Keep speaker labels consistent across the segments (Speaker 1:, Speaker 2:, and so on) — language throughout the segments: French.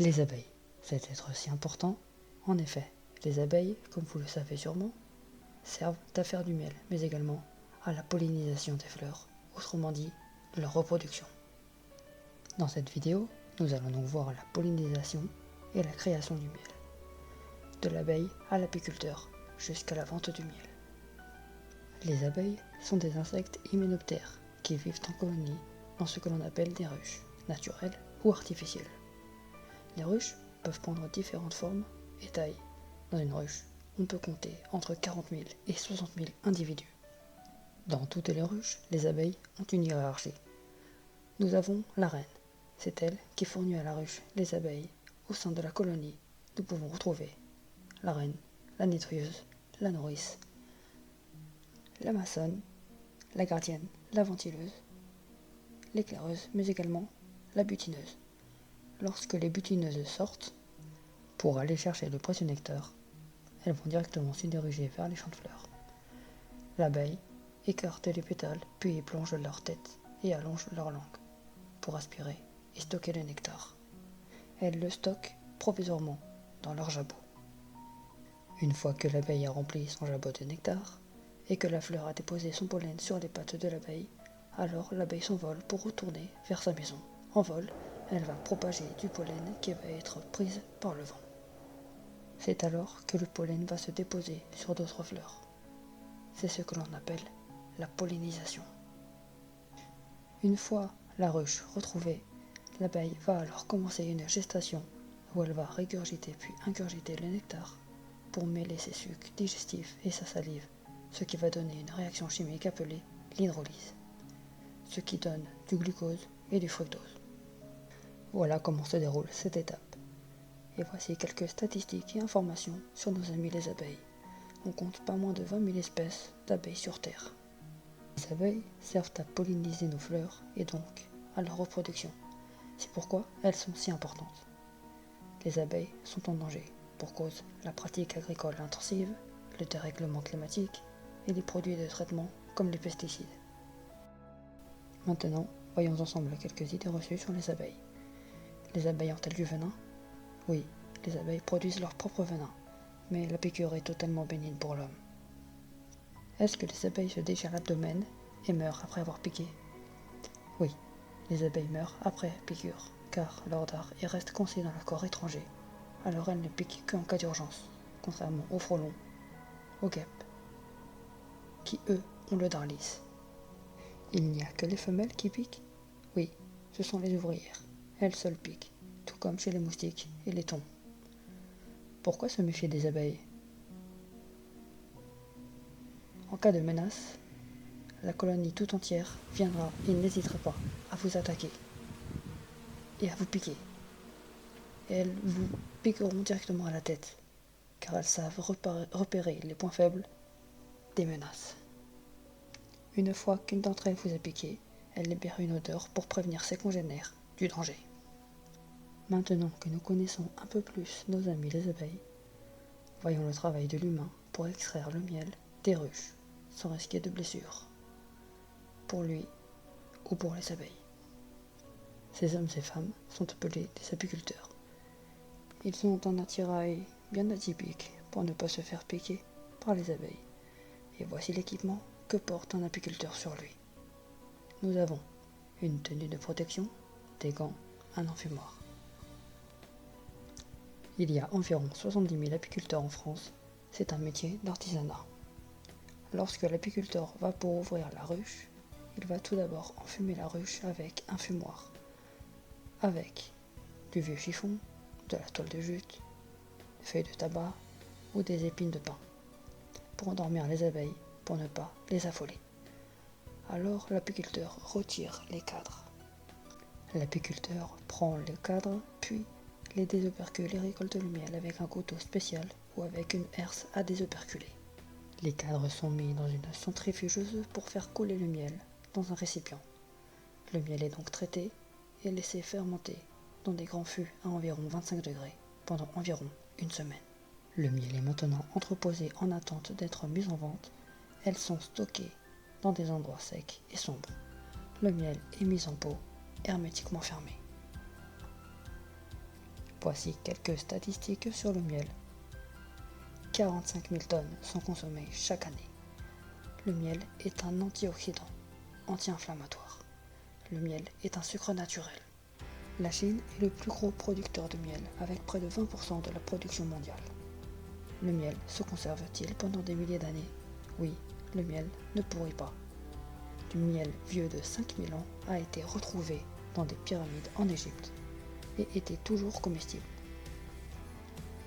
Speaker 1: Les abeilles, cet être si important. En effet, les abeilles, comme vous le savez sûrement, servent à faire du miel, mais également à la pollinisation des fleurs, autrement dit, de leur reproduction. Dans cette vidéo, nous allons donc voir la pollinisation et la création du miel, de l'abeille à l'apiculteur, jusqu'à la vente du miel. Les abeilles sont des insectes hyménoptères qui vivent en colonie dans ce que l'on appelle des ruches, naturelles ou artificielles. Les ruches peuvent prendre différentes formes et tailles. Dans une ruche, on peut compter entre 40 000 et 60 000 individus. Dans toutes les ruches, les abeilles ont une hiérarchie. Nous avons la reine. C'est elle qui fournit à la ruche les abeilles. Au sein de la colonie, nous pouvons retrouver la reine, la nettoyeuse, la nourrice, la maçonne, la gardienne, la ventileuse, l'éclaireuse, mais également la butineuse. Lorsque les butineuses sortent pour aller chercher le précieux nectar, elles vont directement se diriger vers les champs de fleurs. L'abeille écarte les pétales, puis y plonge leur tête et allonge leur langue pour aspirer et stocker le nectar. Elles le stockent provisoirement dans leur jabot. Une fois que l'abeille a rempli son jabot de nectar et que la fleur a déposé son pollen sur les pattes de l'abeille, alors l'abeille s'envole pour retourner vers sa maison. En vol, elle va propager du pollen qui va être prise par le vent. C'est alors que le pollen va se déposer sur d'autres fleurs. C'est ce que l'on appelle la pollinisation. Une fois la ruche retrouvée, l'abeille va alors commencer une gestation où elle va régurgiter puis ingurgiter le nectar pour mêler ses sucs digestifs et sa salive, ce qui va donner une réaction chimique appelée l'hydrolyse, ce qui donne du glucose et du fructose. Voilà comment se déroule cette étape. Et voici quelques statistiques et informations sur nos amis les abeilles. On compte pas moins de 20 000 espèces d'abeilles sur Terre. Les abeilles servent à polliniser nos fleurs et donc à leur reproduction. C'est pourquoi elles sont si importantes. Les abeilles sont en danger pour cause la pratique agricole intensive, le dérèglement climatique et les produits de traitement comme les pesticides. Maintenant, voyons ensemble quelques idées reçues sur les abeilles. Les abeilles ont-elles du venin ? Oui, les abeilles produisent leur propre venin, mais la piqûre est totalement bénigne pour l'homme. Est-ce que les abeilles se déchirent l'abdomen et meurent après avoir piqué ? Oui, les abeilles meurent après piqûre, car leur dard reste coincé dans leur corps étranger. Alors elles ne piquent qu'en cas d'urgence, contrairement aux frelons, aux guêpes, qui eux ont le dard lisse. Il n'y a que les femelles qui piquent ? Oui, ce sont les ouvrières. Elles seules piquent, tout comme chez les moustiques et les thons. Pourquoi se méfier des abeilles ? En cas de menace, la colonie tout entière viendra et n'hésitera pas à vous attaquer et à vous piquer. Et elles vous piqueront directement à la tête, car elles savent repérer les points faibles des menaces. Une fois qu'une d'entre elles vous a piqué, elle libère une odeur pour prévenir ses congénères du danger. Maintenant que nous connaissons un peu plus nos amis les abeilles, voyons le travail de l'humain pour extraire le miel des ruches sans risquer de blessures, pour lui ou pour les abeilles. Ces hommes et femmes sont appelés des apiculteurs. Ils ont un attirail bien atypique pour ne pas se faire piquer par les abeilles. Et voici l'équipement que porte un apiculteur sur lui. Nous avons une tenue de protection, des gants, un enfumoir. Il y a environ 70 000 apiculteurs en France. C'est un métier d'artisanat. Lorsque l'apiculteur va pour ouvrir la ruche, il va tout d'abord enfumer la ruche avec un fumoir, avec du vieux chiffon, de la toile de jute, des feuilles de tabac ou des épines de pin, pour endormir les abeilles, pour ne pas les affoler. Alors l'apiculteur retire les cadres. L'apiculteur prend le cadre, puis les désopercule et récolte le miel avec un couteau spécial ou avec une herse à désoperculer. Les cadres sont mis dans une centrifugeuse pour faire couler le miel dans un récipient. Le miel est donc traité et laissé fermenter dans des grands fûts à environ 25 degrés pendant environ une semaine. Le miel est maintenant entreposé en attente d'être mis en vente. Elles sont stockées dans des endroits secs et sombres. Le miel est mis en pot, hermétiquement fermé. Voici quelques statistiques sur le miel. 45 000 tonnes sont consommées chaque année. Le miel est un antioxydant, anti-inflammatoire. Le miel est un sucre naturel. La Chine est le plus gros producteur de miel, avec près de 20% de la production mondiale. Le miel se conserve-t-il pendant des milliers d'années? Oui, le miel ne pourrit pas. Du miel vieux de 5000 ans a été retrouvé dans des pyramides en Égypte et était toujours comestible.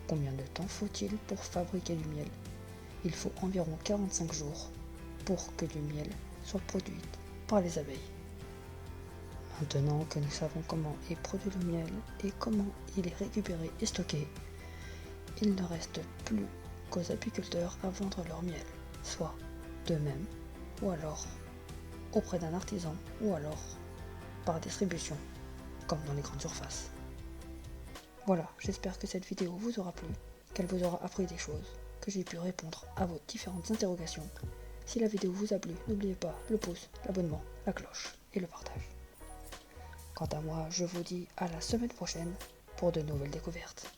Speaker 1: Combien de temps faut-il pour fabriquer du miel? Il faut environ 45 jours pour que du miel soit produit par les abeilles. Maintenant que nous savons comment est produit le miel et comment il est récupéré et stocké, il ne reste plus qu'aux apiculteurs à vendre leur miel, soit d'eux-mêmes, ou alors auprès d'un artisan, ou alors par distribution, comme dans les grandes surfaces. Voilà, j'espère que cette vidéo vous aura plu, qu'elle vous aura appris des choses, que j'ai pu répondre à vos différentes interrogations. Si la vidéo vous a plu, n'oubliez pas le pouce, l'abonnement, la cloche et le partage. Quant à moi, je vous dis à la semaine prochaine pour de nouvelles découvertes.